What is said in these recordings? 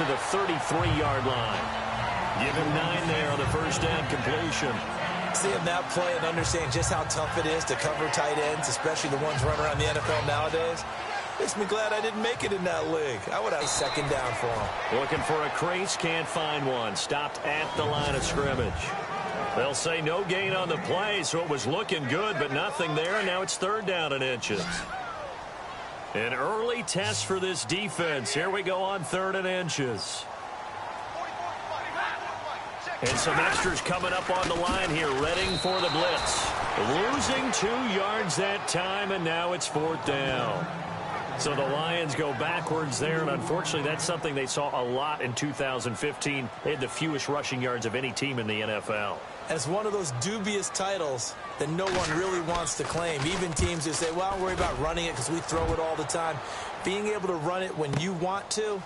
to the 33-yard line. Give him 9 there on the first down completion. Seeing that play and understanding just how tough it is to cover tight ends, especially the ones running around the NFL nowadays, makes me glad I didn't make it in that league. I would have a second down for him. Looking for a crease, can't find one. Stopped at the line of scrimmage. They'll say no gain on the play, so it was looking good, but nothing there, and now it's 3rd down and inches. An early test for this defense. Here we go on 3rd and inches. And some extras coming up on the line here, readying for the blitz. Losing 2 yards that time, and now it's 4th down. So the Lions go backwards there, and unfortunately that's something they saw a lot in 2015. They had the fewest rushing yards of any team in the NFL. And it's one of those dubious titles that no one really wants to claim. Even teams who say, well, don't worry about running it because we throw it all the time. Being able to run it when you want to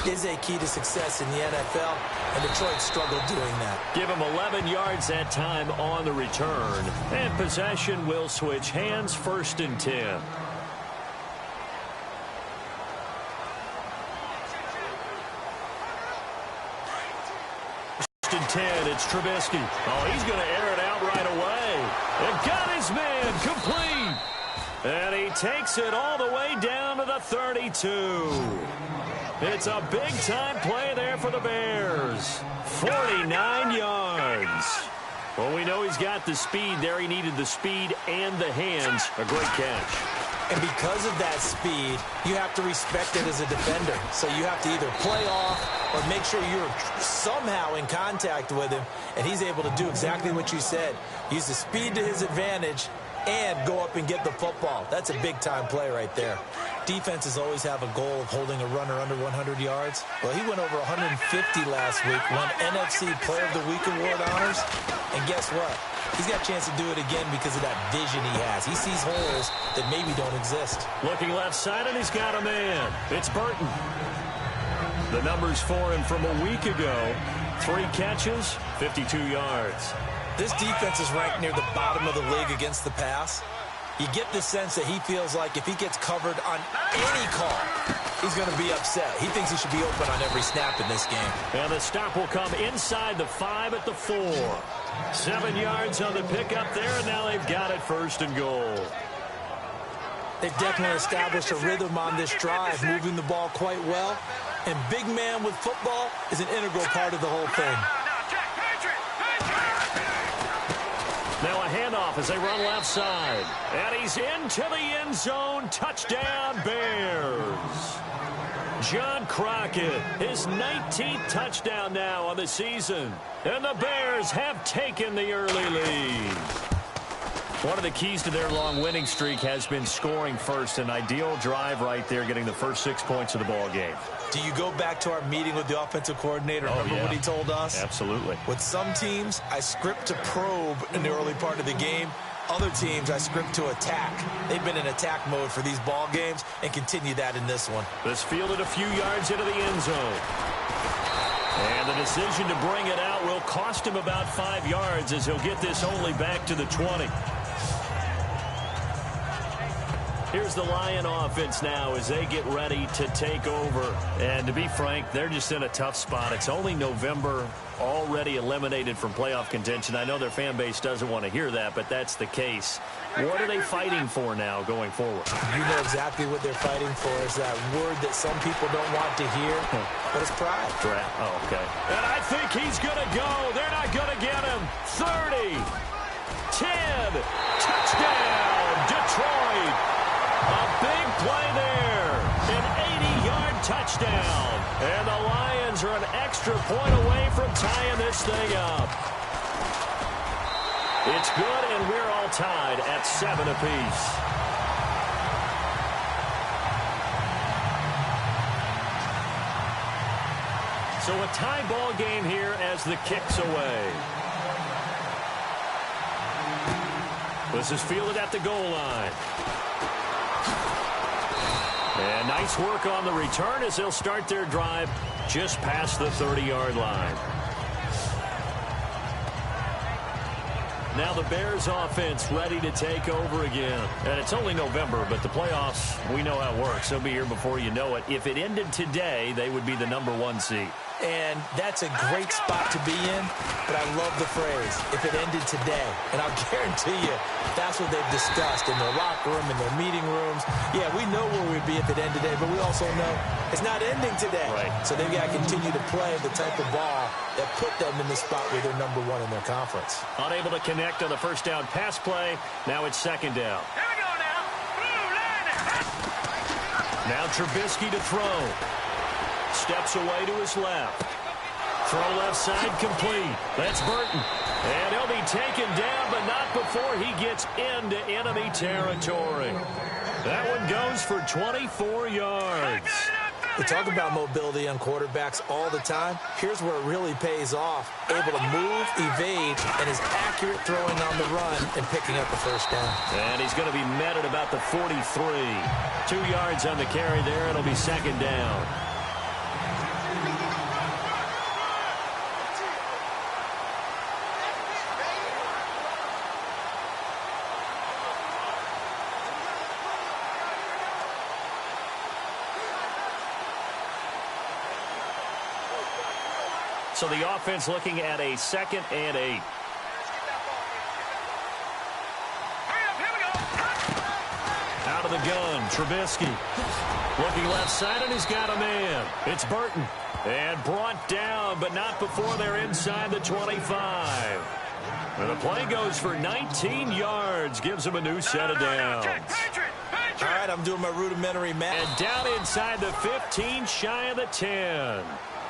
is a key to success in the NFL, and Detroit struggled doing that. Give him 11 yards that time on the return, and possession will switch hands, 1st and 10. And 10, it's Trubisky. Oh, he's going to air it out right away. And got his man complete. And he takes it all the way down to the 32. It's a big-time play there for the Bears. 49 yards. Well, we know he's got the speed there. He needed the speed and the hands. A great catch. And because of that speed, you have to respect it as a defender. So you have to either play off or make sure you're somehow in contact with him, and he's able to do exactly what you said. Use the speed to his advantage and go up and get the football. That's a big-time play right there. Defenses always have a goal of holding a runner under 100 yards. Well, he went over 150 last week, won NFC Player of the Week award honors, and guess what? He's got a chance to do it again because of that vision he has. He sees holes that maybe don't exist. Looking left side, and he's got a man. It's Burton. The numbers for him from a week ago. 3 catches, 52 yards. This defense is ranked near the bottom of the league against the pass. You get the sense that he feels like if he gets covered on any call, he's going to be upset. He thinks he should be open on every snap in this game. And the stop will come inside the 5 at the 4. 7 yards on the pickup there, and now they've got it 1st and goal. They've definitely established a rhythm on this drive, moving the ball quite well. And big man with football is an integral part of the whole thing. Now a handoff as they run left side. And he's into the end zone. Touchdown, Bears. John Crockett, his 19th touchdown now on the season. And the Bears have taken the early lead. One of the keys to their long winning streak has been scoring first. An ideal drive right there, getting the first 6 points of the ball game. Do you go back to our meeting with the offensive coordinator? Remember what he told us? Absolutely. With some teams, I script to probe in the early part of the game. Other teams, I script to attack. They've been in attack mode for these ball games and continue that in this one. This fielded a few yards into the end zone. And the decision to bring it out will cost him about 5 yards as he'll get this only back to the 20. Here's the Lion offense now as they get ready to take over. And to be frank, they're just in a tough spot. It's only November, already eliminated from playoff contention. I know their fan base doesn't want to hear that, but that's the case. What are they fighting for now going forward? You know exactly what they're fighting for. Is that word that some people don't want to hear, but it's pride. Oh, okay. And I think he's going to go. They're not going to get him. 30, 10, touchdown, Detroit. A big play there, an 80-yard touchdown. And the Lions are an extra point away from tying this thing up. It's good, and we're all tied at 7 apiece. So a tie ball game here as the kick's away. This is fielded at the goal line. And nice work on the return as they'll start their drive just past the 30-yard line. Now the Bears offense ready to take over again. And it's only November, but the playoffs, we know how it works. They'll be here before you know it. If it ended today, they would be the #1 seed. And that's a great spot to be in, but I love the phrase, if it ended today. And I'll guarantee you, that's what they've discussed in their locker room, in their meeting rooms. Yeah, we know where we'd be if it ended today, but we also know it's not ending today. Right. So they've got to continue to play the type of ball that put them in the spot where they're #1 in their conference. Unable to connect on the first down pass play. Now it's second down. Here we go now. Blue line. Now Trubisky to throw. Steps away to his left. Throw left side complete. That's Burton. And he'll be taken down, but not before he gets into enemy territory. That one goes for 24 yards. We talk about mobility on quarterbacks all the time. Here's where it really pays off. Able to move, evade, and is accurate throwing on the run and picking up the first down. And he's going to be met at about the 43. 2 yards on the carry there. It'll be second down. So the offense looking at a 2nd and 8. Out of the gun, Trubisky. Looking left side, and he's got a man. It's Burton. And brought down, but not before they're inside the 25. And the play goes for 19 yards. Gives him a new set of downs. All right, I'm doing my rudimentary math. And down inside the 15, shy of the 10.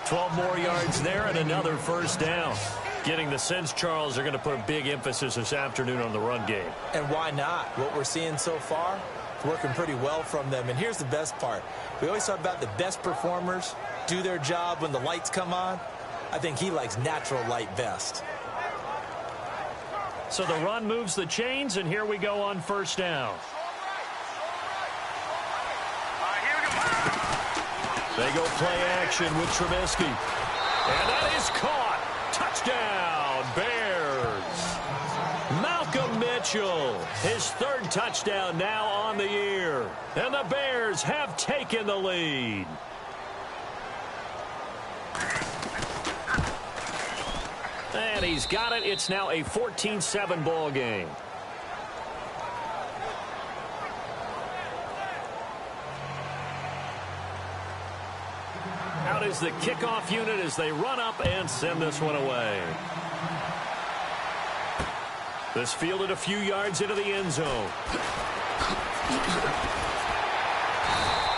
12 more yards there and another first down. Getting the sense, Charles, they're going to put a big emphasis this afternoon on the run game. And why not? What we're seeing so far is working pretty well from them. And here's the best part. We always talk about the best performers do their job when the lights come on. I think he likes natural light best. So the run moves the chains, and here we go on first down. They go play action with Trubisky. And that is caught. Touchdown, Bears. Malcolm Mitchell, his 3rd touchdown now on the year. And the Bears have taken the lead. And he's got it. It's now a 14-7 ball game. Out is the kickoff unit as they run up and send this one away. This fielded a few yards into the end zone.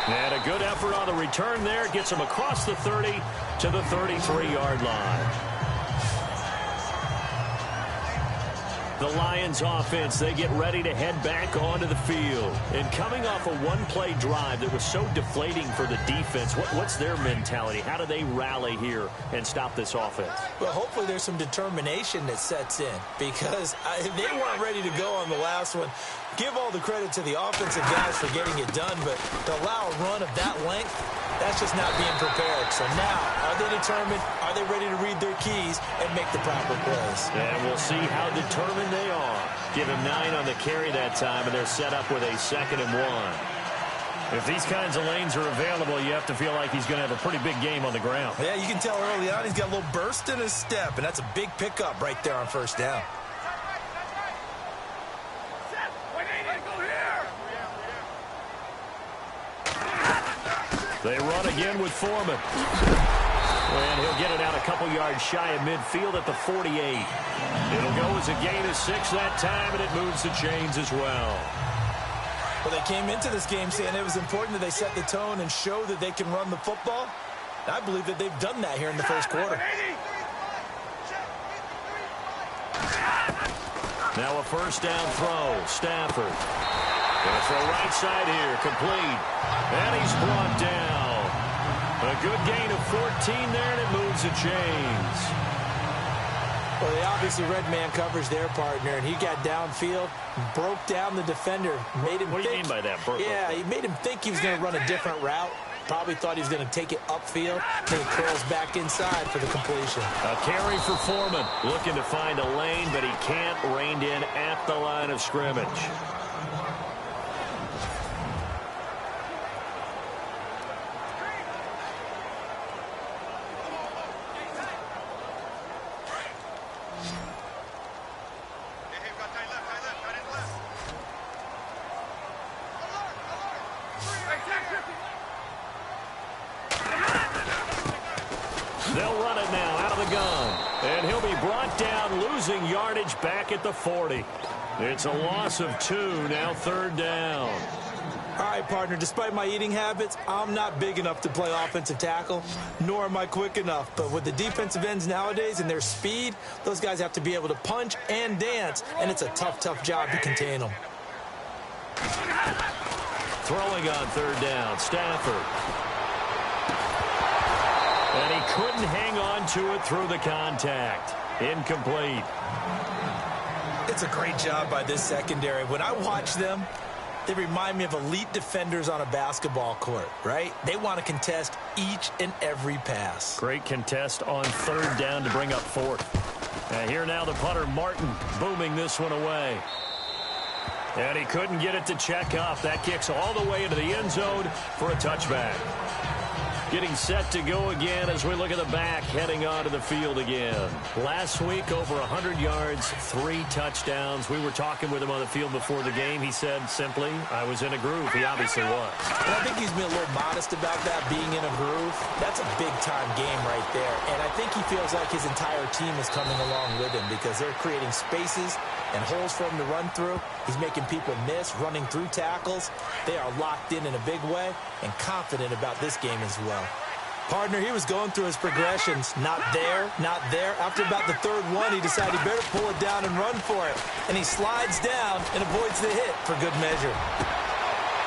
And a good effort on the return there. Gets him across the 30 to the 33-yard line. The Lions offense, they get ready to head back onto the field. And coming off a one-play drive that was so deflating for the defense, what's their mentality? How do they rally here and stop this offense? Well, hopefully there's some determination that sets in because they weren't ready to go on the last one. Give all the credit to the offensive guys for getting it done, but to allow a run of that length, that's just not being prepared. So now, are they determined? Are they ready to read their keys and make the proper plays? And we'll see how determined they are. Give him 9 on the carry that time, and they're set up with a 2nd and 1. If these kinds of lanes are available, you have to feel like he's going to have a pretty big game on the ground. Yeah, you can tell early on he's got a little burst in his step, and that's a big pickup right there on first down. They run again with Foreman. And he'll get it out a couple yards shy of midfield at the 48. It'll go as a gain of 6 that time, and it moves the chains as well. Well, they came into this game saying it was important that they set the tone and show that they can run the football. I believe that they've done that here in the first quarter. Now a first down throw. Stafford. Gonna throw right side here. Complete. And he's brought down. A good gain of 14 there, and it moves the chains. Well, they obviously read man coverage their partner, and he got downfield, broke down the defender, made him What do you mean by that? Yeah, he made him think he was going to run a different route. Probably thought he was going to take it upfield, then he curls back inside for the completion. A carry for Foreman. Looking to find a lane, but he can't. Reined in at the line of scrimmage. They'll run it now out of the gun. And he'll be brought down, losing yardage back at the 40. It's a loss of 2, now 3rd down. All right, partner, despite my eating habits, I'm not big enough to play offensive tackle, nor am I quick enough. But with the defensive ends nowadays and their speed, those guys have to be able to punch and dance, and it's a tough, tough job to contain them. Throwing on 3rd down, Stafford. And he couldn't hang on to it through the contact. Incomplete. It's a great job by this secondary. When I watch them, they remind me of elite defenders on a basketball court, right? They want to contest each and every pass. Great contest on 3rd down to bring up 4th. And here now the punter, Martin, booming this one away. And he couldn't get it to check up. That kicks all the way into the end zone for a touchback. Getting set to go again as we look at the back, heading onto the field again. Last week, over 100 yards, 3 touchdowns. We were talking with him on the field before the game. He said simply, I was in a groove. He obviously was. And I think he's been a little modest about that, being in a groove. That's a big-time game right there. And I think he feels like his entire team is coming along with him because they're creating spaces and holes for him to run through. He's making people miss, running through tackles. They are locked in a big way and confident about this game as well. Partner, he was going through his progressions. Not there, not there. After about the 3rd one, he decided he better pull it down and run for it. And he slides down and avoids the hit for good measure.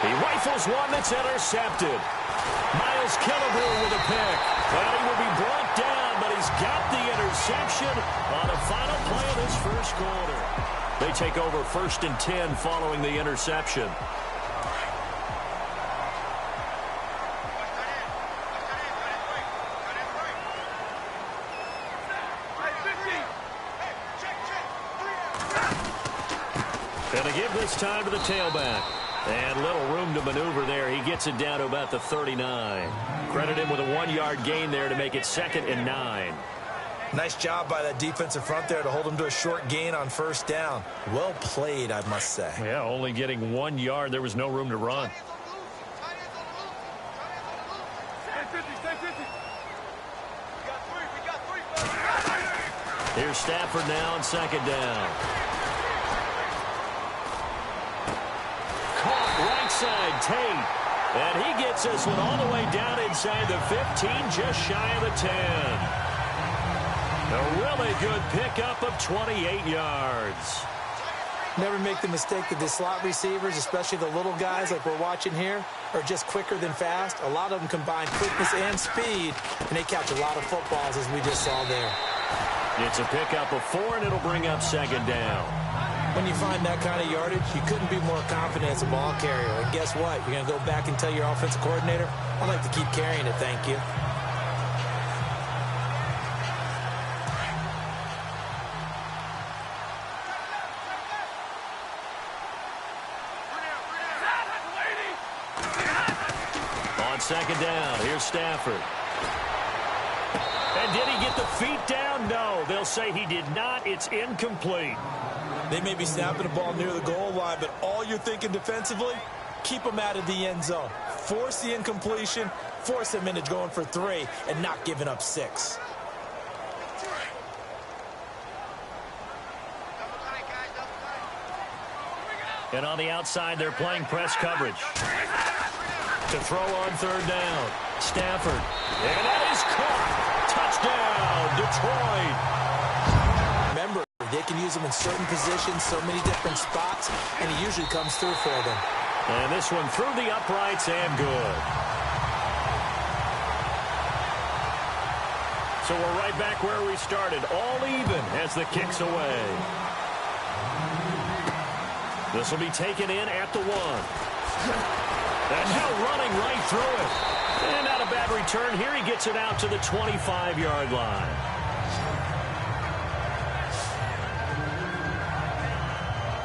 He rifles one that's intercepted. Miles Killebrew with a pick. And he will be brought down, but he's got the interception on the final play of this first quarter. They take over 1st and 10 following the interception. And to give this time to the tailback. And little room to maneuver there. He gets it down to about the 39. Credit him with a 1-yard gain there to make it 2nd and 9. Nice job by that defensive front there to hold him to a short gain on 1st down. Well played, I must say. Yeah, only getting 1 yard. There was no room to run. Here's Stafford now on 2nd down. Caught right side, Tate. And he gets this one all the way down inside the 15, just shy of the 10. A really good pickup of 28 yards. Never make the mistake that the slot receivers, especially the little guys like we're watching here, are just quicker than fast. A lot of them combine quickness and speed, and they catch a lot of footballs, as we just saw there. It's a pickup of 4, and it'll bring up 2nd down. When you find that kind of yardage, you couldn't be more confident as a ball carrier. And guess what? You're going to go back and tell your offensive coordinator, I'd like to keep carrying it, thank you. On 2nd down, here's Stafford. And did he get the feet down? No, they'll say he did not. It's incomplete. They may be snapping the ball near the goal line, but all you're thinking defensively, keep them out of the end zone. Force the incompletion, force them into going for 3, and not giving up 6. And on the outside, they're playing press coverage. To throw on 3rd down, Stafford. And that is caught. Touchdown, Detroit. Remember, they can use him in certain positions, so many different spots, and he usually comes through for them. And this one through the uprights and good. So we're right back where we started, all even as the kick's away. This will be taken in at the 1. And now running right through it. And not a bad return here. He gets it out to the 25-yard line.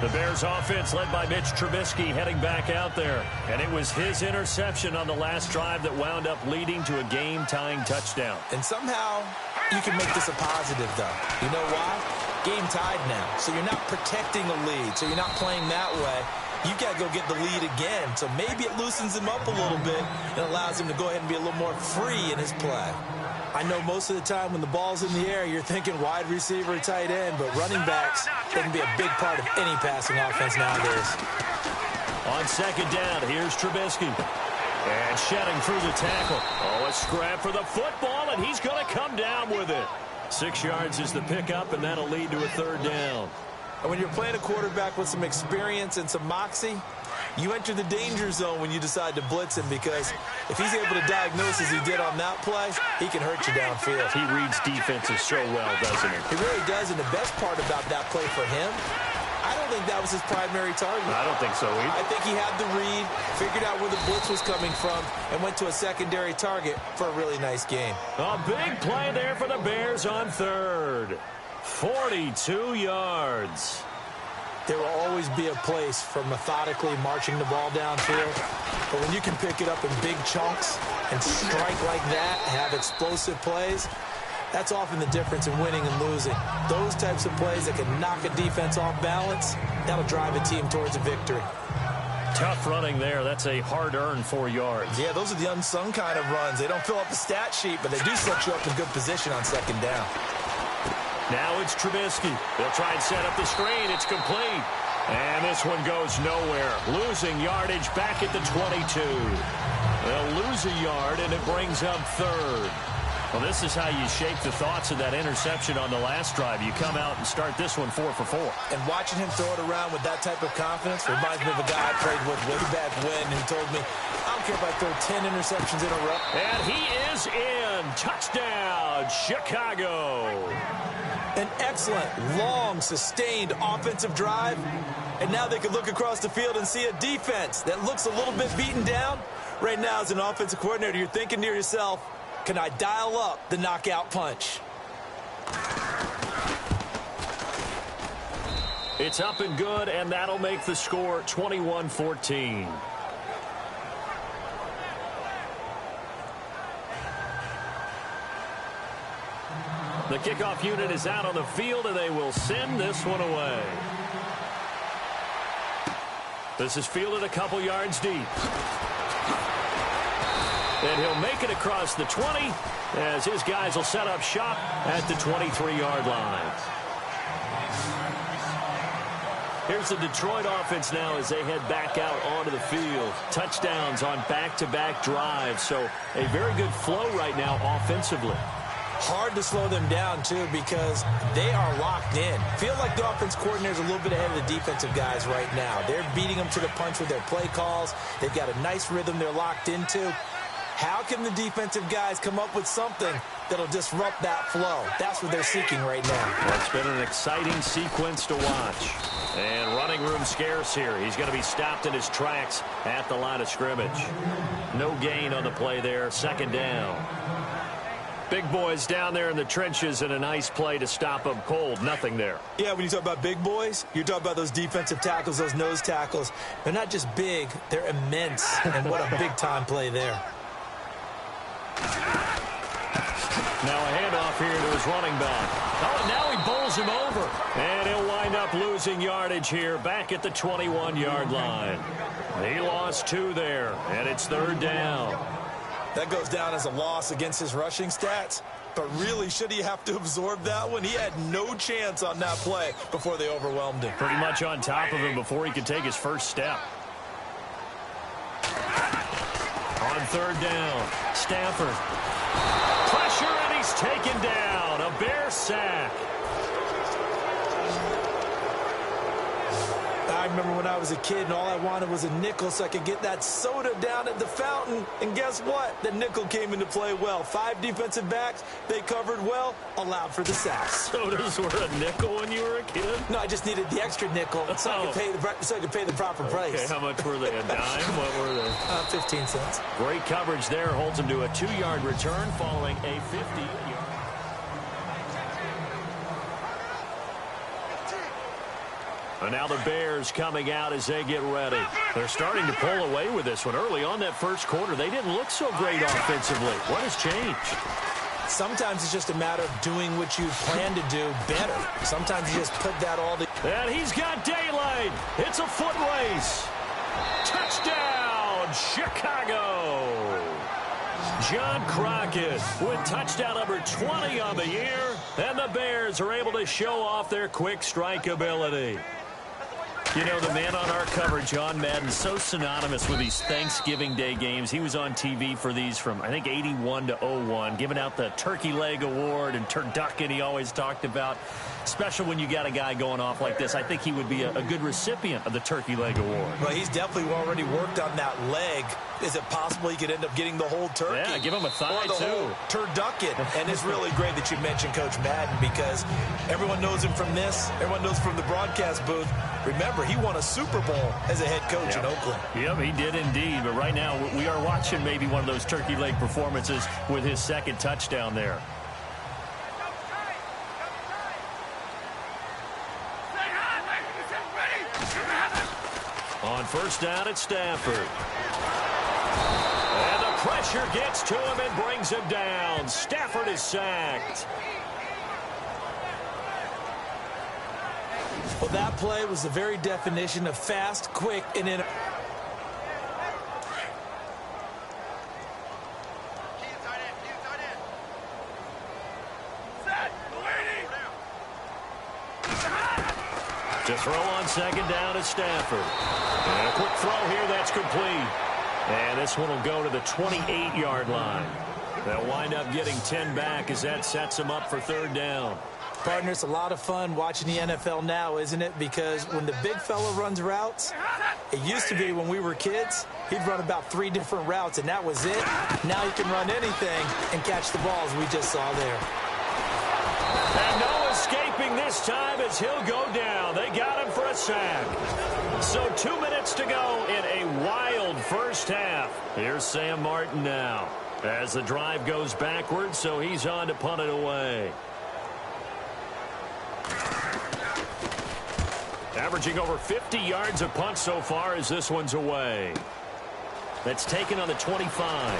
The Bears offense led by Mitch Trubisky heading back out there. And it was his interception on the last drive that wound up leading to a game-tying touchdown. And somehow you can make this a positive, though. You know why? Game tied now. So you're not protecting a lead. So you're not playing that way. You got to go get the lead again. So maybe it loosens him up a little bit and allows him to go ahead and be a little more free in his play. I know most of the time when the ball's in the air, you're thinking wide receiver, tight end, but running backs, they can be a big part of any passing offense nowadays. On second down, here's Trubisky. And shedding through the tackle. Oh, a scrap for the football, and he's going to come down with it. 6 yards is the pickup, and that'll lead to a third down. And when you're playing a quarterback with some experience and some moxie, you enter the danger zone when you decide to blitz him, because if he's able to diagnose as he did on that play, he can hurt you downfield. He reads defenses so well, doesn't he? He really does, and the best part about that play for him, I don't think that was his primary target. I don't think so either. I think he had the read, figured out where the blitz was coming from, and went to a secondary target for a really nice game. A big play there for the Bears on third. 42 yards. There will always be a place for methodically marching the ball downfield. But when you can pick it up in big chunks and strike like that, have explosive plays, that's often the difference in winning and losing. Those types of plays that can knock a defense off balance, that'll drive a team towards a victory. Tough running there. That's a hard-earned 4 yards. Yeah, those are the unsung kind of runs. They don't fill up the stat sheet, but they do set you up in good position on second down. Now it's Trubisky. They'll try and set up the screen. It's complete. And this one goes nowhere. Losing yardage back at the 22. They'll lose a yard, and it brings up third. Well, this is how you shape the thoughts of that interception on the last drive. You come out and start this one 4 for 4. And watching him throw it around with that type of confidence reminds me of a guy I played with way back when who told me, I don't care if I throw 10 interceptions in a row. And he is in. Touchdown, Chicago. An excellent, long, sustained offensive drive. And now they can look across the field and see a defense that looks a little bit beaten down. Right now, as an offensive coordinator, you're thinking to yourself, can I dial up the knockout punch? It's up and good, and that'll make the score 21-14. The kickoff unit is out on the field, and they will send this one away. This is fielded a couple yards deep. And he'll make it across the 20 as his guys will set up shop at the 23-yard line. Here's the Detroit offense now as they head back out onto the field. Touchdowns on back-to-back drives, so a very good flow right now offensively. Hard to slow them down, too, because they are locked in. Feel like the offense coordinator is a little bit ahead of the defensive guys right now. They're beating them to the punch with their play calls. They've got a nice rhythm they're locked into. How can the defensive guys come up with something that'll disrupt that flow? That's what they're seeking right now. Well, it's been an exciting sequence to watch. And running room scarce here. He's going to be stopped in his tracks at the line of scrimmage. No gain on the play there. Second down. Big boys down there in the trenches, and a nice play to stop them cold. Nothing there. Yeah, when you talk about big boys, you're talking about those defensive tackles, those nose tackles. They're not just big, they're immense. And what a big-time play there. Now a handoff here to his running back. Oh, and now he bowls him over. And he'll wind up losing yardage here back at the 21-yard line. He lost 2 there, and it's third down. That goes down as a loss against his rushing stats. But really, should he have to absorb that one? He had no chance on that play before they overwhelmed him. Pretty much on top of him before he could take his first step. On third down, Stafford. Pressure, and he's taken down. A Bear sack. I remember when I was a kid and all I wanted was a nickel so I could get that soda down at the fountain. And guess what? The nickel came into play well. 5 defensive backs, they covered well, allowed for the sacks. Sodas were a nickel when you were a kid? No, I just needed the extra nickel so I could pay the proper price. Okay, how much were they? A dime? What were they? 15 cents. Great coverage there. Holds him to a 2-yard return following a 50-yard. And now the Bears coming out as they get ready. They're starting to pull away with this one. Early on that first quarter, they didn't look so great offensively. What has changed? Sometimes it's just a matter of doing what you plan to do better. Sometimes you just put that all together. And he's got daylight. It's a foot race. Touchdown, Chicago. John Crockett with touchdown number 20 on the year. And the Bears are able to show off their quick strike ability. You know, the man on our cover, John Madden, so synonymous with these Thanksgiving Day games. He was on TV for these from, I think, 81 to 01, giving out the Turkey Leg Award and turducken he always talked about. Special when you got a guy going off like this. I think he would be a good recipient of the Turkey Leg Award. Well, he's definitely already worked on that leg. Is it possible he could end up getting the whole turkey? Yeah, give him a thigh, or the whole turducken. And it's really great that you mentioned Coach Madden because everyone knows him from this. Everyone knows from the broadcast booth. Remember, he won a Super Bowl as a head coach in Oakland. Yep, he did indeed. But right now, we are watching maybe one of those turkey leg performances with his second touchdown there. On first down at Stafford. And the pressure gets to him and brings him down. Stafford is sacked. Well, that play was the very definition of fast, quick, and in. To throw on second down is Stafford. And a quick throw here, that's complete. And this one will go to the 28-yard line. They'll wind up getting 10 back as that sets them up for third down. Partner, it's a lot of fun watching the NFL now, isn't it? Because when the big fella runs routes, it used to be when we were kids, he'd run about 3 different routes, and that was it. Now he can run anything and catch the balls we just saw there. And no escaping this time as he'll go down. They got him for a sack. So 2 minutes to go in a wild first half. Here's Sam Martin now as the drive goes backwards, so he's on to punt it away. Averaging over 50 yards a punt so far as this one's away. That's taken on the 25.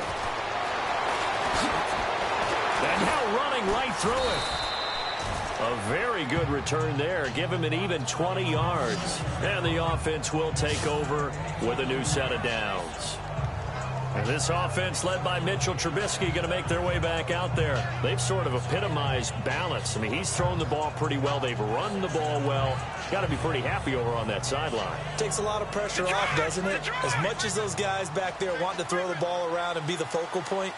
And now running right through it. A very good return there. Give him an even 20 yards. And the offense will take over with a new set of downs. And this offense led by Mitchell Trubisky going to make their way back out there. They've sort of epitomized balance. I mean, he's thrown the ball pretty well. They've run the ball well. Got to be pretty happy over on that sideline. Takes a lot of pressure off, doesn't it? As much as those guys back there want to throw the ball around and be the focal point,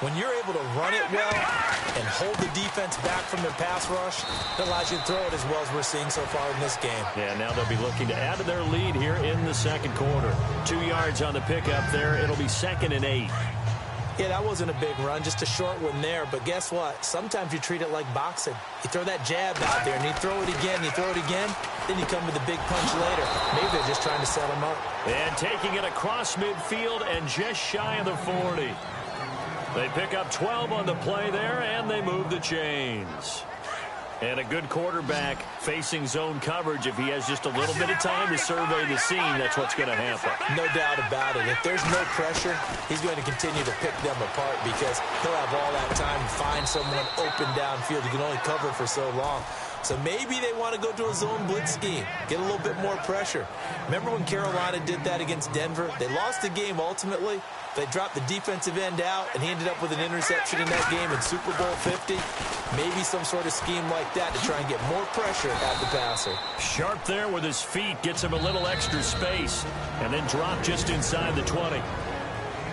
when you're able to run it well and hold the defense back from their pass rush, it allows you to throw it as well as we're seeing so far in this game. Yeah, now they'll be looking to add to their lead here in the second quarter. 2 yards on the pickup there. It'll be 2nd and 8. Yeah, that wasn't a big run, just a short one there. But guess what? Sometimes you treat it like boxing. You throw that jab out there, and you throw it again, you throw it again, then you come with a big punch later. Maybe they're just trying to set them up. And taking it across midfield and just shy of the 40. They pick up 12 on the play there, and they move the chains. And a good quarterback facing zone coverage. If he has just a little bit of time to survey the scene, that's what's going to happen. No doubt about it. If there's no pressure, he's going to continue to pick them apart because he'll have all that time to find someone open downfield. He can only cover for so long. So maybe they want to go to a zone blitz scheme, get a little bit more pressure. Remember when Carolina did that against Denver? They lost the game ultimately. They dropped the defensive end out, and he ended up with an interception in that game in Super Bowl 50. Maybe some sort of scheme like that to try and get more pressure at the passer. Sharp there with his feet, gets him a little extra space, and then drop just inside the 20.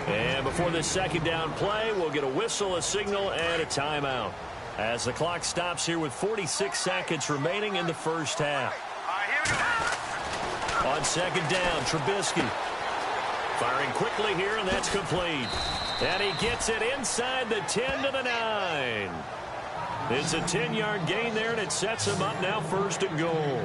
And before this second down play, we'll get a whistle, a signal, and a timeout. As the clock stops here with 46 seconds remaining in the first half. On second down, Trubisky. Firing quickly here, and that's complete. And he gets it inside the 10 to the 9. It's a 10-yard gain there, and it sets him up now 1st and goal.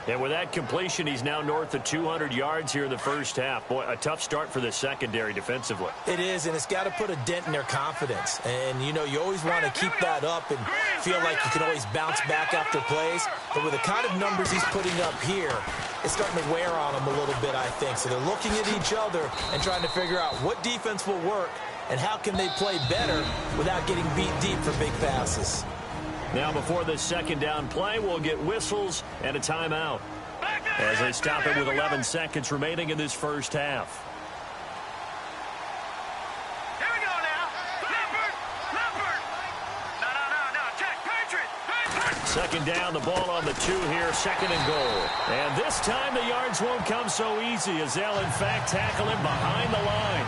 And with that completion, he's now north of 200 yards here in the first half. Boy, a tough start for the secondary defensively. It is, and it's got to put a dent in their confidence. And, you know, you always want to keep that up and feel like you can always bounce back after plays. But with the kind of numbers he's putting up here, it's starting to wear on them a little bit, I think. So they're looking at each other and trying to figure out what defense will work and how can they play better without getting beat deep for big passes. Now, before this second down play, we'll get whistles and a timeout as they stop it with 11 seconds remaining in this first half. Here we go now. Leopard. No. Check. Patriot. Second down, the ball on the 2 here, 2nd and goal. And this time the yards won't come so easy as they'll, in fact, tackle him behind the line.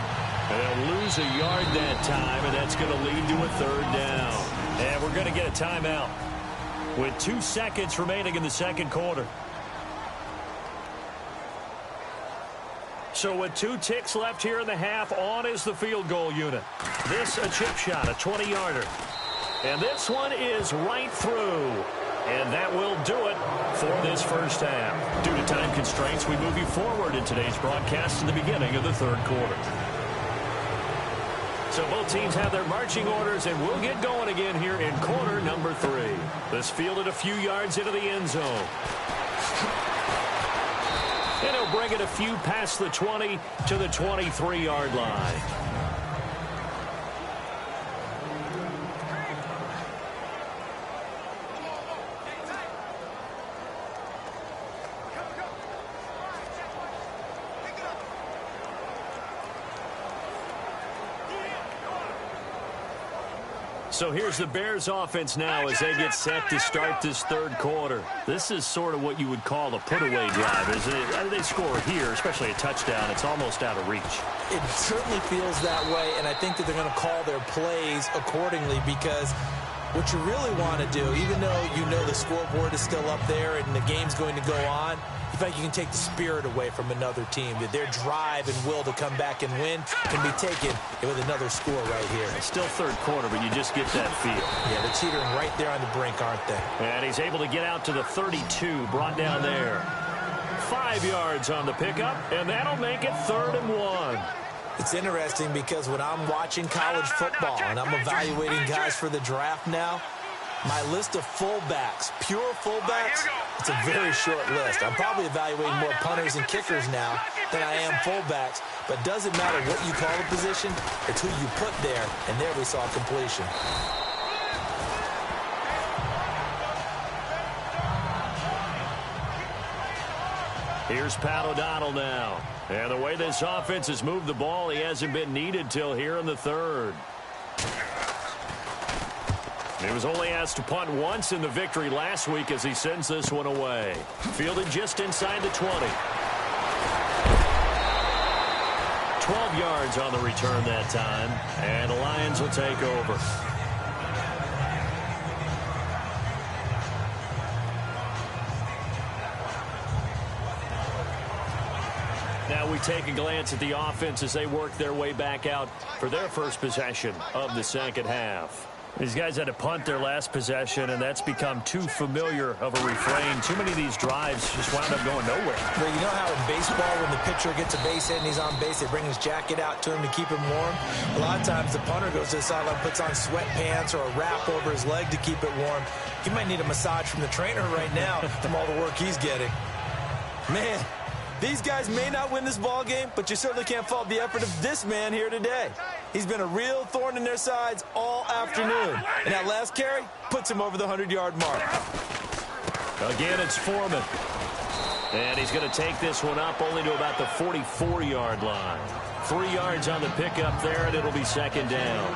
And they'll lose a yard that time, and that's going to lead to a 3rd down. And we're going to get a timeout with 2 seconds remaining in the second quarter. So with 2 ticks left here in the half, on is the field goal unit. This a chip shot, a 20-yarder. And this one is right through. And that will do it for this first half. Due to time constraints, we move you forward in today's broadcast to the beginning of the 3rd quarter. So both teams have their marching orders, and we'll get going again here in quarter number 3. This fielded a few yards into the end zone. And he'll bring it a few past the 20 to the 23-yard line. So here's the Bears offense now as they get set to start this 3rd quarter. This is sort of what you would call a put-away drive, isn't it? They score here, especially a touchdown. It's almost out of reach. It certainly feels that way, and I think that they're going to call their plays accordingly because what you really want to do, even though you know the scoreboard is still up there and the game's going to go on, you feel like you can take the spirit away from another team. That their drive and will to come back and win can be taken with another score right here. It's still 3rd quarter, but you just get that feel. Yeah, they're teetering right there on the brink, aren't they? And he's able to get out to the 32, brought down there. 5 yards on the pickup, and that'll make it 3rd and 1. It's interesting because when I'm watching college football and I'm evaluating guys for the draft now, my list of fullbacks, pure fullbacks, it's a very short list. I'm probably evaluating more punters and kickers now than I am fullbacks, but doesn't matter what you call the position, it's who you put there, and there we saw completion. Here's Pat O'Donnell now. And the way this offense has moved the ball, he hasn't been needed till here in the 3rd. He was only asked to punt once in the victory last week as he sends this one away. Fielded just inside the 20. 12 yards on the return that time, and the Lions will take over. Now we take a glance at the offense as they work their way back out for their first possession of the second half. These guys had to punt their last possession, and that's become too familiar of a refrain. Too many of these drives just wound up going nowhere. Well, you know how in baseball when the pitcher gets a base hit and he's on base, they bring his jacket out to him to keep him warm? A lot of times the punter goes to the sideline, puts on sweatpants or a wrap over his leg to keep it warm. He might need a massage from the trainer right now from all the work he's getting. Man, these guys may not win this ball game, but you certainly can't fault the effort of this man here today. He's been a real thorn in their sides all afternoon. And that last carry puts him over the 100-yard mark. Again, it's Foreman. And he's going to take this one up only to about the 44-yard line. 3 yards on the pickup there, and it'll be second down.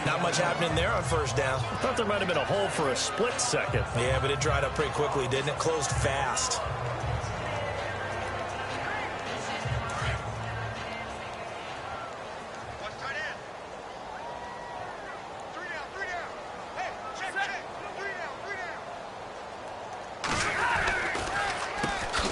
Not much happening there on first down. I thought there might have been a hole for a split second. Yeah, but it dried up pretty quickly, didn't it? Closed fast.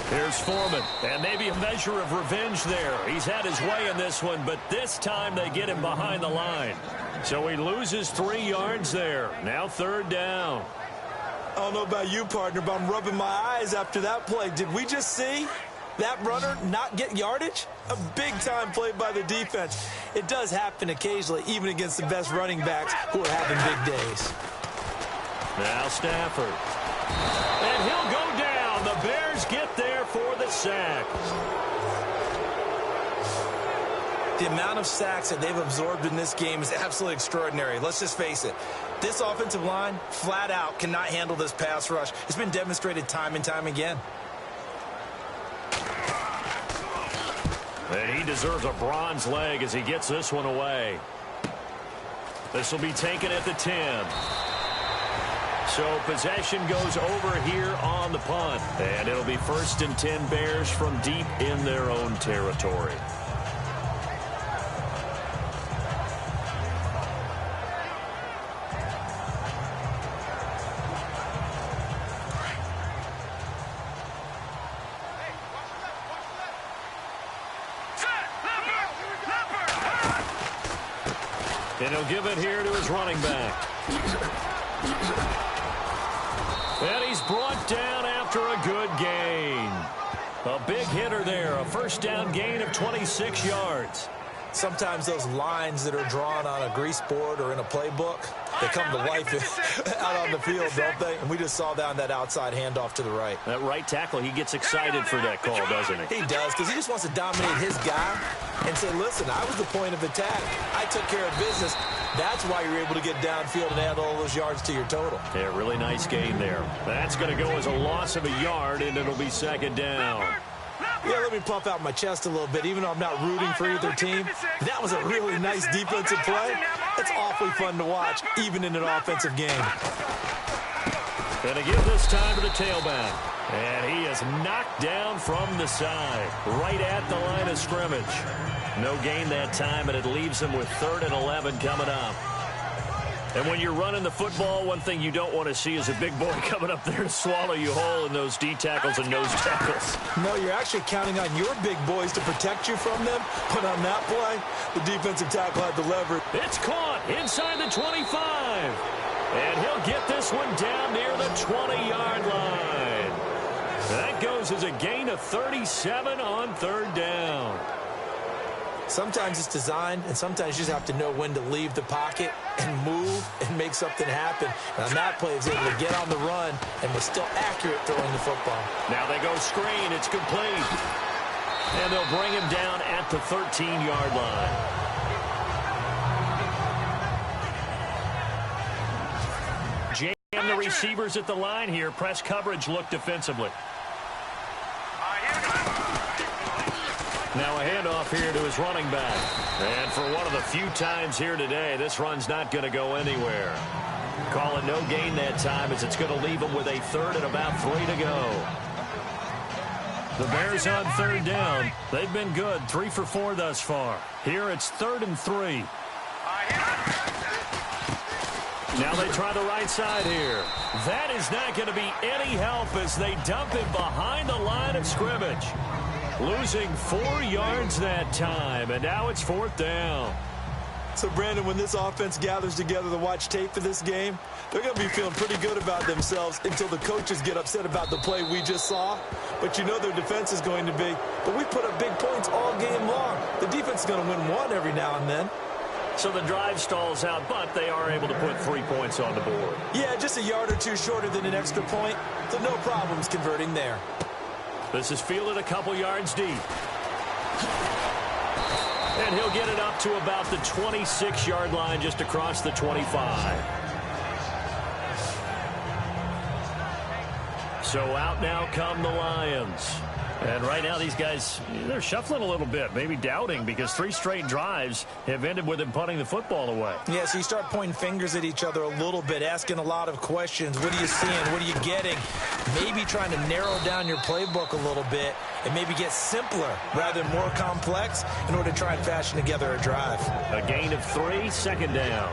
Here's Foreman, and maybe a measure of revenge there. He's had his way in this one, but this time they get him behind the line. So he loses 3 yards there. Now 3rd down. I don't know about you, partner, but I'm rubbing my eyes after that play. Did we just see that runner not get yardage? A big-time play by the defense. It does happen occasionally, even against the best running backs who are having big days. Now Stafford. And he'll go down. The Bears get there for the sack. The amount of sacks that they've absorbed in this game is absolutely extraordinary. Let's just face it. This offensive line, flat out, cannot handle this pass rush. It's been demonstrated time and time again. And he deserves a bronze leg as he gets this one away. This will be taken at the 10. So possession goes over here on the punt. And it'll be 1st and 10 Bears from deep in their own territory. And he'll give it here to his running back. And he's brought down after a good gain. A big hitter there, a 1st down gain of 26 yards. Sometimes those lines that are drawn on a grease board or in a playbook, they come to life out on the field, don't they? And we just saw down that outside handoff to the right. That right tackle, he gets excited for that call, doesn't he? He does, because he just wants to dominate his guy and say, listen, I was the point of attack. I took care of business. That's why you're able to get downfield and add all those yards to your total. Yeah, really nice gain there. That's going to go as a loss of a yard, and it'll be 2nd down. Yeah, let me puff out my chest a little bit, even though I'm not rooting for either team. That was a really nice defensive play. It's awfully fun to watch, even in an offensive game. Going to give this time to the tailback. And he is knocked down from the side, right at the line of scrimmage. No gain that time, and it leaves him with 3rd and 11 coming up. And when you're running the football, one thing you don't want to see is a big boy coming up there to swallow you whole in those D tackles and nose tackles. No, you're actually counting on your big boys to protect you from them. But on that play, the defensive tackle had the leverage. It's caught inside the 25. And he'll get this one down near the 20-yard line. That goes as a gain of 37 on 3rd down. Sometimes it's designed, and sometimes you just have to know when to leave the pocket and move and make something happen. And on that play, he was able to get on the run and was still accurate throwing the football. Now they go screen. It's complete. And they'll bring him down at the 13-yard line. Jam the receivers at the line here. Press coverage look defensively. Now a handoff here to his running back. And for one of the few times here today, this run's not going to go anywhere. Call it no gain that time as it's going to leave him with a 3rd and about 3 to go. The Bears on 3rd down. They've been good, 3 for 4 thus far. Here it's 3rd and 3. Now they try the right side here. That is not going to be any help as they dump him behind the line of scrimmage. Losing 4 yards that time, and now it's 4th down. So, Brandon, when this offense gathers together to watch tape for this game, they're going to be feeling pretty good about themselves until the coaches get upset about the play we just saw. But you know their defense is going to be. But we put up big points all game long. The defense is going to win one every now and then. So the drive stalls out, but they are able to put 3 points on the board. Yeah, just a yard or two shorter than an extra point. So no problems converting there. This is fielded a couple yards deep. And he'll get it up to about the 26-yard line just across the 25. So out now come the Lions. And right now these guys, they're shuffling a little bit, maybe doubting, because 3 straight drives have ended with them punting the football away. Yeah, so you start pointing fingers at each other a little bit, asking a lot of questions. What are you seeing? What are you getting? Maybe trying to narrow down your playbook a little bit and maybe get simpler rather than more complex in order to try and fashion together a drive. A gain of 3, 2nd down.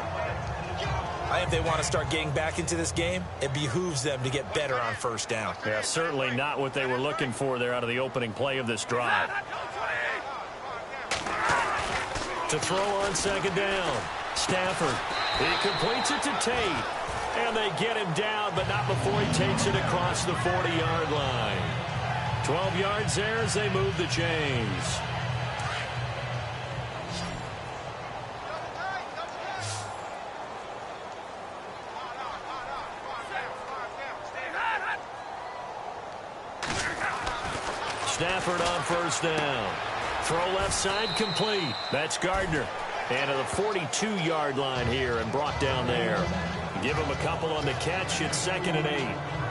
I think if they want to start getting back into this game, it behooves them to get better on first down. Yeah, certainly not what they were looking for there out of the opening play of this drive. To throw on second down. Stafford. He completes it to Tate. And they get him down, but not before he takes it across the 40-yard line. 12 yards there as they move the chains. Stafford on first down. Throw left side complete. That's Gardner. And to the 42-yard line here and brought down there. Give him a couple on the catch. It's 2nd and 8.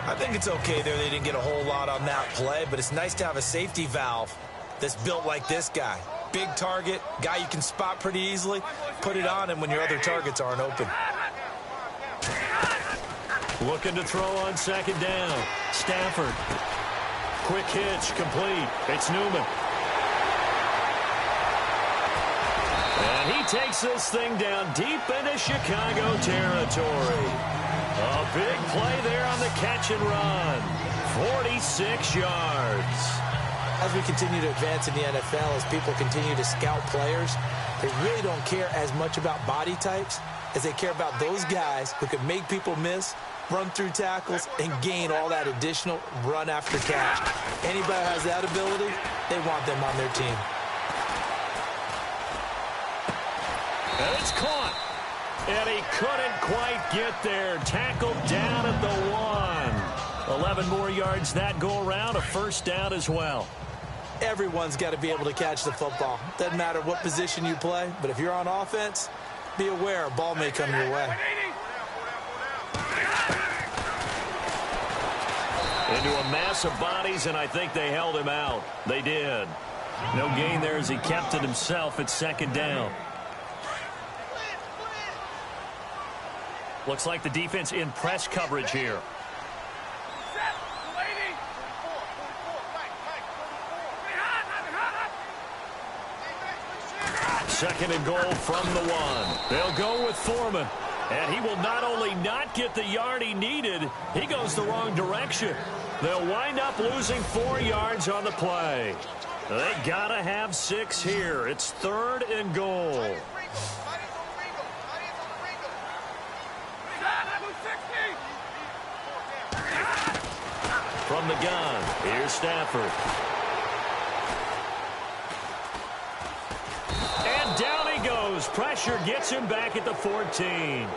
I think it's okay there. They didn't get a whole lot on that play, but it's nice to have a safety valve that's built like this guy. Big target, guy you can spot pretty easily. Put it on him when your other targets aren't open. Looking to throw on second down. Stafford. Quick hitch, complete. It's Newman. And he takes this thing down deep into Chicago territory. A big play there on the catch and run. 46 yards. As we continue to advance in the NFL, as people continue to scout players, they really don't care as much about body types as they care about those guys who can make people miss, run through tackles, and gain all that additional run after catch. Anybody who has that ability, they want them on their team. And it's caught. And he couldn't quite get there. Tackled down at the 1. 11 more yards that go around. A first down as well. Everyone's got to be able to catch the football. Doesn't matter what position you play, but if you're on offense, be aware a ball may come your way. Into a mass of bodies, and I think they held him out. They did. No gain there as he kept it himself at 2nd down. Looks like the defense in press coverage here. 2nd and goal from the 1. They'll go with Foreman. And he will not only not get the yard he needed, he goes the wrong direction. They'll wind up losing 4 yards on the play. They gotta have 6 here. It's 3rd and goal. From the gun, here's Stafford. And down he goes. Pressure gets him back at the 14.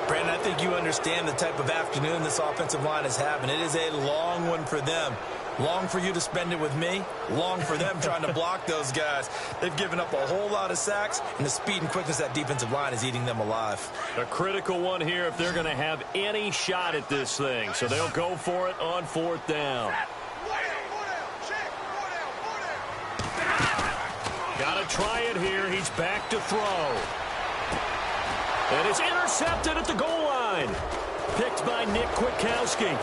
Brandon, I think you understand the type of afternoon this offensive line is having. It is a long one for them. Long for you to spend it with me. Long for them trying to block those guys. They've given up a whole lot of sacks, and the speed and quickness of that defensive line is eating them alive. A critical one here if they're going to have any shot at this thing. So they'll go for it on 4th down. Got to try it here. He's back to throw. And it's intercepted at the goal line. Picked by Nick Kwiatkowski.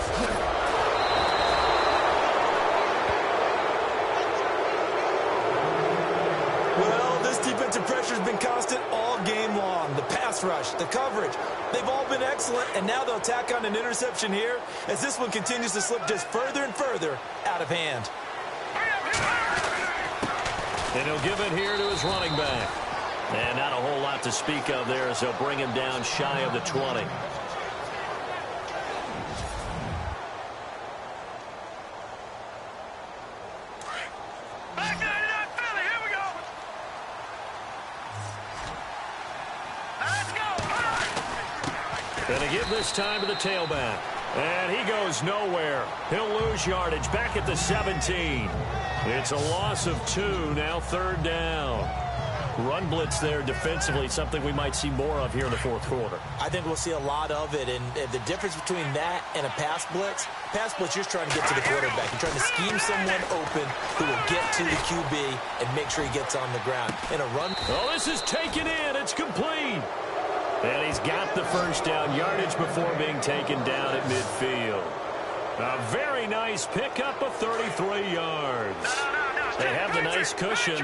Well, this defensive pressure has been constant all game long. The pass rush, the coverage, they've all been excellent, and now they'll tack on an interception here as this one continues to slip just further and further out of hand. And he'll give it here to his running back. And not a whole lot to speak of there as they'll bring him down shy of the 20. Gonna give this time to the tailback. And he goes nowhere. He'll lose yardage back at the 17. It's a loss of 2, now 3rd down. Run blitz there defensively, something we might see more of here in the 4th quarter. I think we'll see a lot of it, and the difference between that and a pass blitz, you're just trying to get to the quarterback. You're trying to scheme someone open who will get to the QB and make sure he gets on the ground. In a run. Oh, this is taken in. It's complete. And he's got the first down yardage before being taken down at midfield. A very nice pickup of 33 yards. No, They have the nice cushion.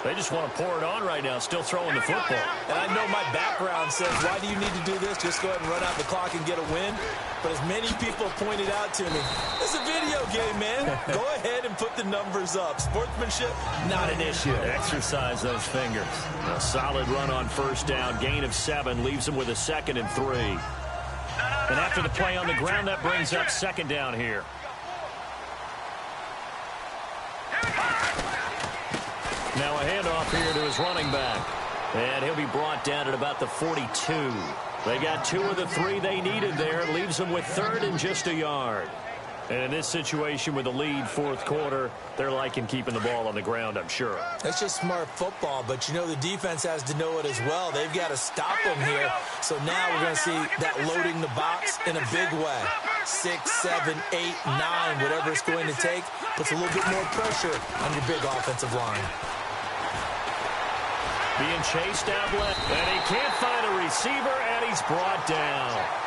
They just want to pour it on right now, still throwing the football. And I know my background says, why do you need to do this? Just go ahead and run out the clock and get a win. But as many people have pointed out to me, it's a video game, man. Go ahead and put the numbers up. Sportsmanship, not an issue. Exercise those fingers. A solid run on first down. Gain of 7 leaves them with a 2nd and 3. And after the play on the ground, that brings up 2nd down here. Now a handoff here to his running back. And he'll be brought down at about the 42. They got 2 of the 3 they needed there. Leaves them with 3rd and just a yard. And in this situation with the lead, 4th quarter, they're liking keeping the ball on the ground, I'm sure. That's just smart football, but you know the defense has to know it as well. They've got to stop them here. So now we're going to see that loading the box in a big way. 6, 7, 8, 9, whatever it's going to take, puts a little bit more pressure on your big offensive line. Being chased out left, and he can't find a receiver, and he's brought down.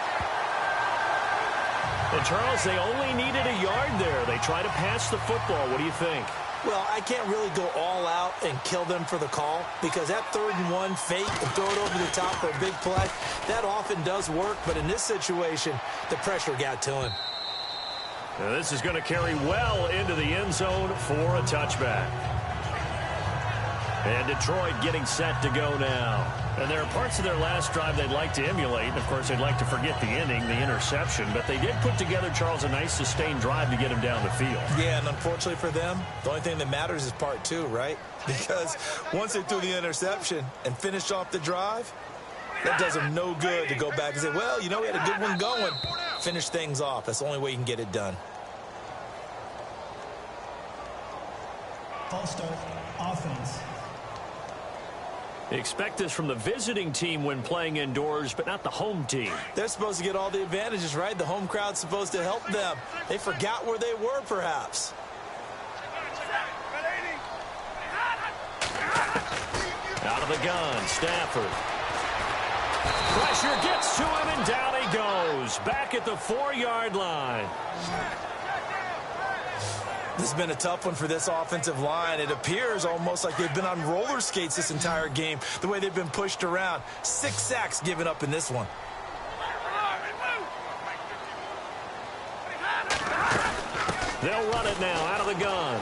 And, Charles, they only needed a yard there. They try to pass the football. What do you think? Well, I can't really go all out and kill them for the call because that 3rd and 1 fake and throw it over the top for a big play, that often does work. But in this situation, the pressure got to him. Now, this is going to carry well into the end zone for a touchback. And Detroit getting set to go now. And there are parts of their last drive they'd like to emulate. And, of course, they'd like to forget the inning, the interception. But they did put together, Charles, a nice sustained drive to get him down the field. Yeah, and unfortunately for them, the only thing that matters is part 2, right? Because once they threw the interception and finished off the drive, that does them no good to go back and say, well, you know, we had a good one going. Finish things off. That's the only way you can get it done. False start, offense. Expect this from the visiting team when playing indoors, but not the home team. They're supposed to get all the advantages, right? The home crowd's supposed to help them. They forgot where they were, perhaps. Out of the gun, Stafford. Pressure gets to him, and down he goes. Back at the 4-yard line. This has been a tough one for this offensive line. It appears almost like they've been on roller skates this entire game, the way they've been pushed around. 6 sacks given up in this one. They'll run it now out of the gun.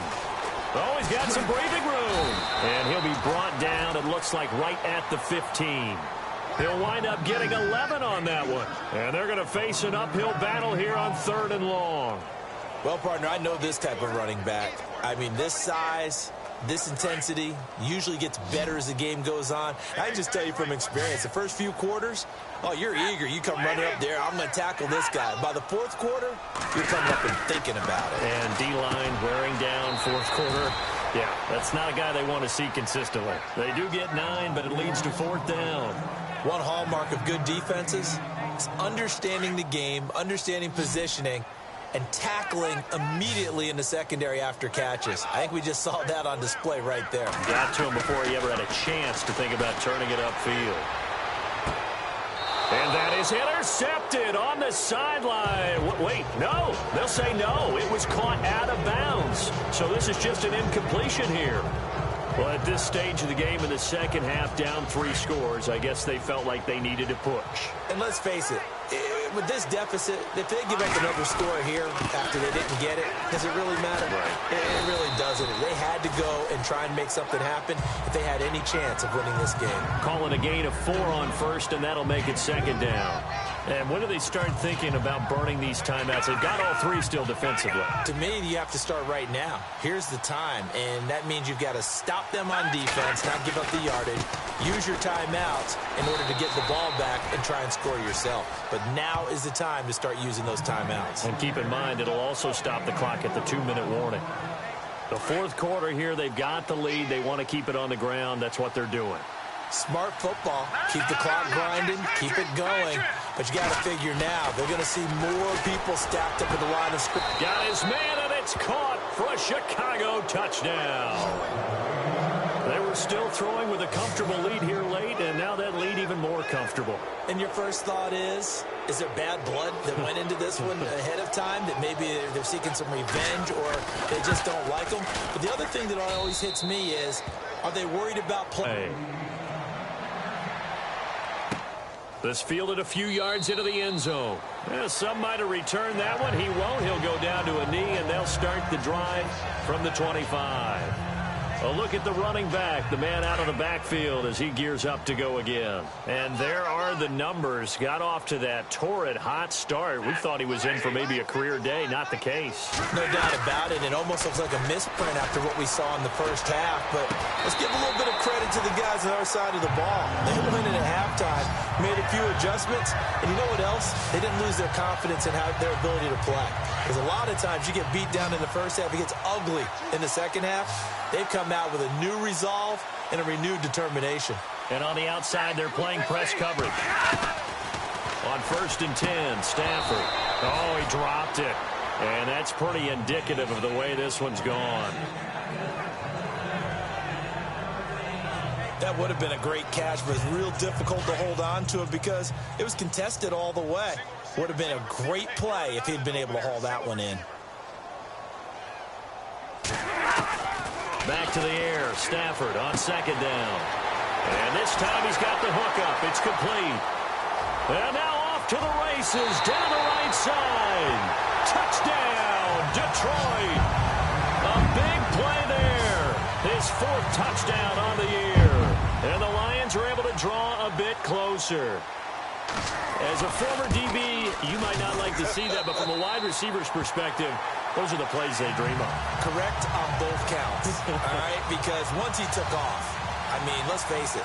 Oh, he's got some breathing room. And he'll be brought down, it looks like, right at the 15. He'll wind up getting 11 on that one. And they're going to face an uphill battle here on 3rd and long. Well, partner, I know this type of running back. I mean, this size, this intensity usually gets better as the game goes on. I can just tell you from experience, the first few quarters, oh, you're eager. You come running up there, I'm going to tackle this guy. By the 4th quarter, you're coming up and thinking about it. And D-line wearing down 4th quarter. Yeah, that's not a guy they want to see consistently. They do get 9, but it leads to 4th down. One hallmark of good defenses is understanding the game, understanding positioning, and tackling immediately in the secondary after catches. I think we just saw that on display right there. Got to him before he ever had a chance to think about turning it upfield. And that is intercepted on the sideline. Wait, no. They'll say no. It was caught out of bounds. So this is just an incompletion here. Well, at this stage of the game in the second half, down 3 scores, I guess they felt like they needed to push. And let's face it, with this deficit, if they give up another score here after they didn't get it, does it really matter? Right. It really doesn't. They had to go and try and make something happen if they had any chance of winning this game. Calling a gain of 4 on first, and that'll make it 2nd down. And when do they start thinking about burning these timeouts? They've got all 3 still defensively. To me, you have to start right now. Here's the time, and that means you've got to stop them on defense, not give up the yardage, use your timeouts in order to get the ball back and try and score yourself. But now is the time to start using those timeouts. And keep in mind, it'll also stop the clock at the 2-minute warning. The 4th quarter here, they've got the lead. They want to keep it on the ground. That's what they're doing. Smart football. Keep the clock grinding. Keep it going. But you got to figure now, they're going to see more people stacked up at the line of scrimmage. Got his man, and it's caught for a Chicago touchdown. They were Bears still throwing with a comfortable lead here late, and now that lead even more comfortable. And your first thought is there bad blood that went into this one ahead of time, that maybe they're seeking some revenge or they just don't like them? But the other thing that always hits me is, are they worried about play? This fielded a few yards into the end zone. Yeah, some might have returned that one. He won't. He'll go down to a knee, and they'll start the drive from the 25. A look at the running back, the man out of the backfield as he gears up to go again. And there are the numbers. Got off to that torrid hot start. We thought he was in for maybe a career day. Not the case. No doubt about it. It almost looks like a misprint after what we saw in the first half. But let's give a little bit of credit to the guys on our side of the ball. They went in at halftime, made a few adjustments, and you know what else? They didn't lose their confidence in their ability to play. Because a lot of times you get beat down in the first half, it gets ugly in the second half. They've come out with a new resolve and a renewed determination. And on the outside, they're playing press coverage. On 1st and 10, Stafford. Oh, he dropped it. And that's pretty indicative of the way this one's gone. That would have been a great catch, but it's real difficult to hold on to it because it was contested all the way. Would have been a great play if he'd been able to haul that one in. Back to the air, Stafford on 2nd down. And this time he's got the hook up. It's complete. And now off to the races, down the right side. Touchdown, Detroit. A big play there. His 4th touchdown on the year. And the Lions are able to draw a bit closer. As a former DB, you might not like to see that, but from a wide receiver's perspective, those are the plays they dream of. Correct on both counts, all right? Because once he took off, I mean, let's face it,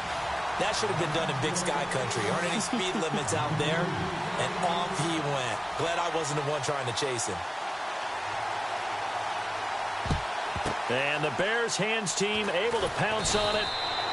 that should have been done in Big Sky Country. Aren't any speed limits out there? And off he went. Glad I wasn't the one trying to chase him. And the Bears hands team able to pounce on it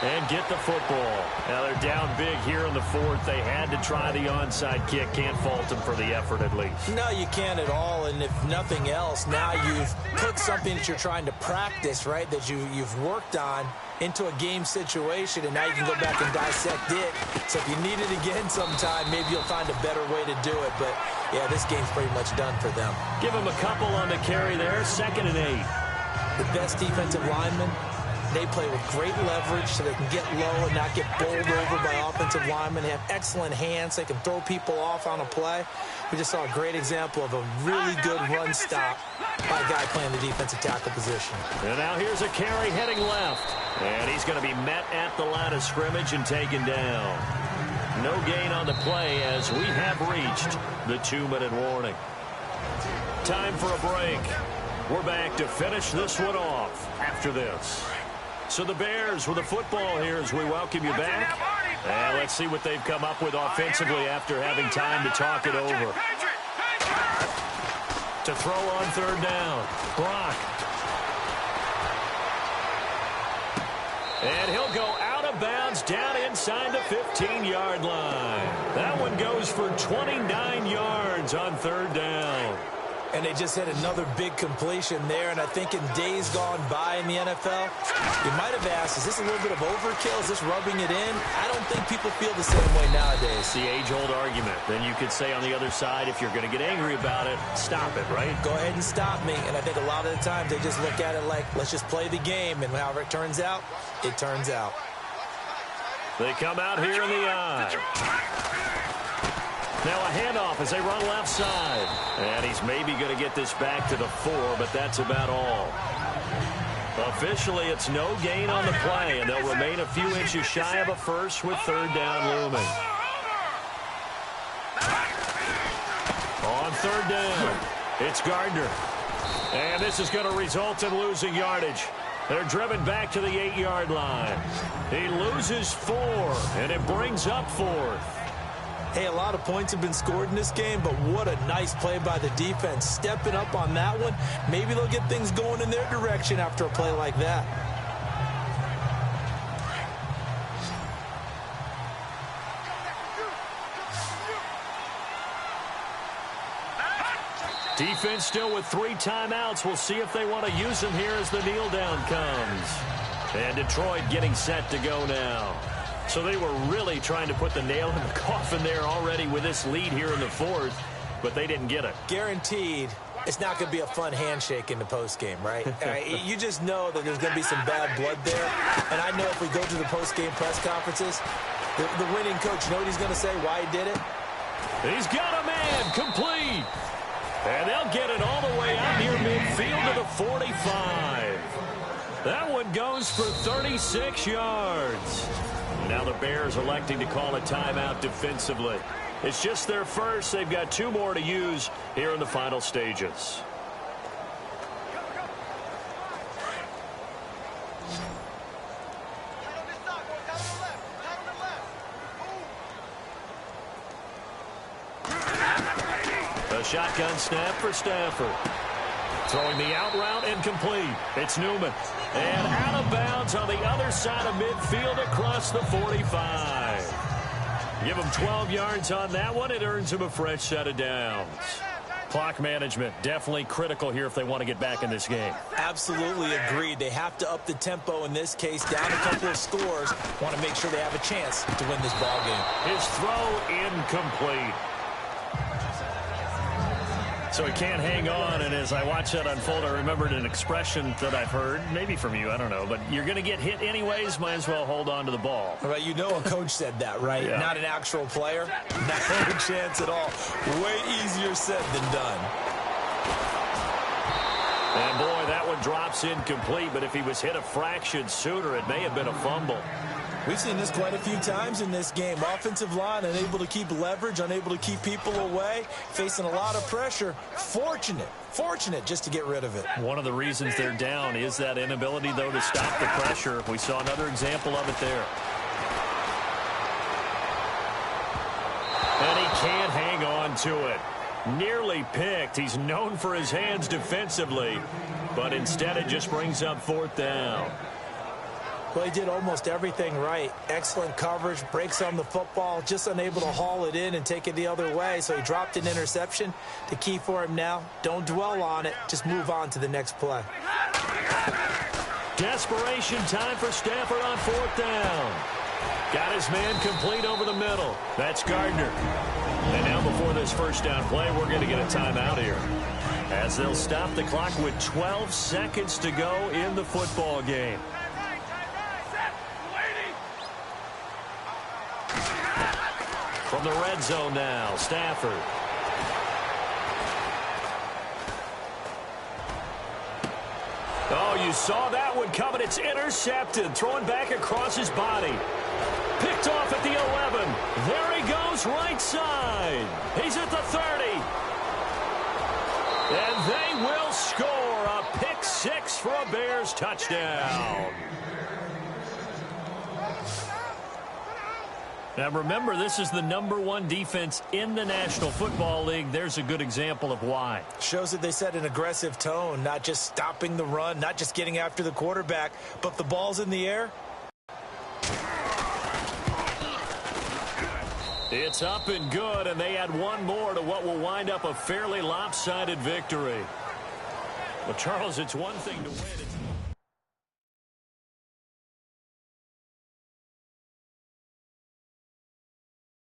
and get the football. Now they're down big here in the 4th. They had to try the onside kick. Can't fault them for the effort at least. No, you can't at all. And if nothing else, now you've put something that you're trying to practice, right, that you've worked on into a game situation, and now you can go back and dissect it. So if you need it again sometime, maybe you'll find a better way to do it. But, yeah, this game's pretty much done for them. Give them a couple on the carry there. 2nd and 8. The best defensive linemen, they play with great leverage so they can get low and not get bowled over by offensive linemen. They have excellent hands. They can throw people off on a play. We just saw a great example of a really good run stop by a guy playing the defensive tackle position. And now here's a carry heading left. And he's going to be met at the line of scrimmage and taken down. No gain on the play as we have reached the 2-minute warning. Time for a break. We're back to finish this one off after this. So the Bears with the football here as we welcome you back. And let's see what they've come up with offensively after having time to talk it over. To throw on 3rd down. Brock. And he'll go out of bounds down inside the 15-yard line. That one goes for 29 yards on 3rd down. And they just had another big completion there. And I think in days gone by in the NFL, you might have asked, is this a little bit of overkill? Is this rubbing it in? I don't think people feel the same way nowadays. It's the age-old argument. Then you could say on the other side, if you're going to get angry about it, stop it, right? Go ahead and stop me. And I think a lot of the times they just look at it like, let's just play the game. And however it turns out, it turns out. They come out here in the eye. Now a handoff as they run left side. And he's maybe going to get this back to the 4, but that's about all. Officially, it's no gain on the play, and they'll remain a few inches shy of a first with 3rd down looming. On 3rd down, it's Gardner. And this is going to result in losing yardage. They're driven back to the 8-yard line. He loses 4, and it brings up 4th. Hey, a lot of points have been scored in this game, but what a nice play by the defense. Stepping up on that one, maybe they'll get things going in their direction after a play like that. Defense still with 3 timeouts. We'll see if they want to use them here as the kneel down comes. And Detroit getting set to go now. So they were really trying to put the nail in the coffin there already with this lead here in the fourth, but they didn't get it. Guaranteed it's not going to be a fun handshake in the postgame, right? You just know that there's going to be some bad blood there. And I know if we go to the postgame press conferences, the winning coach, you know what he's going to say, why he did it? He's got a man, complete. And they'll get it all the way out near midfield to the 45. That one goes for 36 yards. Now the Bears electing to call a timeout defensively. It's just their first. They've got 2 more to use here in the final stages. A shotgun snap for Stafford. Throwing the out route incomplete. It's Newman. And out of bounds on the other side of midfield across the 45. Give him 12 yards on that one. It earns him a fresh set of downs. Clock management definitely critical here if they want to get back in this game. Absolutely agreed. They have to up the tempo in this case, down a couple of scores. Want to make sure they have a chance to win this ball game. His throw incomplete. So he can't hang on, and as I watch that unfold, I remembered an expression that I've heard, maybe from you, I don't know, but you're going to get hit anyways, might as well hold on to the ball. Right, you know a coach said that, right? Yeah. Not an actual player. Not a chance at all. Way easier said than done. And boy, that one drops incomplete, but if he was hit a fraction sooner, it may have been a fumble. We've seen this quite a few times in this game. Offensive line unable to keep leverage, unable to keep people away, facing a lot of pressure. Fortunate just to get rid of it. One of the reasons they're down is that inability, though, to stop the pressure. We saw another example of it there. And he can't hang on to it. Nearly picked. He's known for his hands defensively, but instead it just brings up 4th down. Well, he did almost everything right. Excellent coverage, breaks on the football, just unable to haul it in and take it the other way. So he dropped an interception. The key for him now, don't dwell on it. Just move on to the next play. Desperation time for Stafford on 4th down. Got his man complete over the middle. That's Gardner. And now before this first down play, we're going to get a timeout here, as they'll stop the clock with 12 seconds to go in the football game. From the red zone now, Stafford. Oh, you saw that one coming. It's intercepted. Throwing back across his body. Picked off at the 11. There he goes, right side. He's at the 30. And they will score a pick 6 for a Bears touchdown. Now, remember, this is the #1 defense in the National Football League. There's a good example of why. Shows that they set an aggressive tone, not just stopping the run, not just getting after the quarterback, but if the ball's in the air. It's up and good, and they add one more to what will wind up a fairly lopsided victory. Well, Charles, it's one thing to win.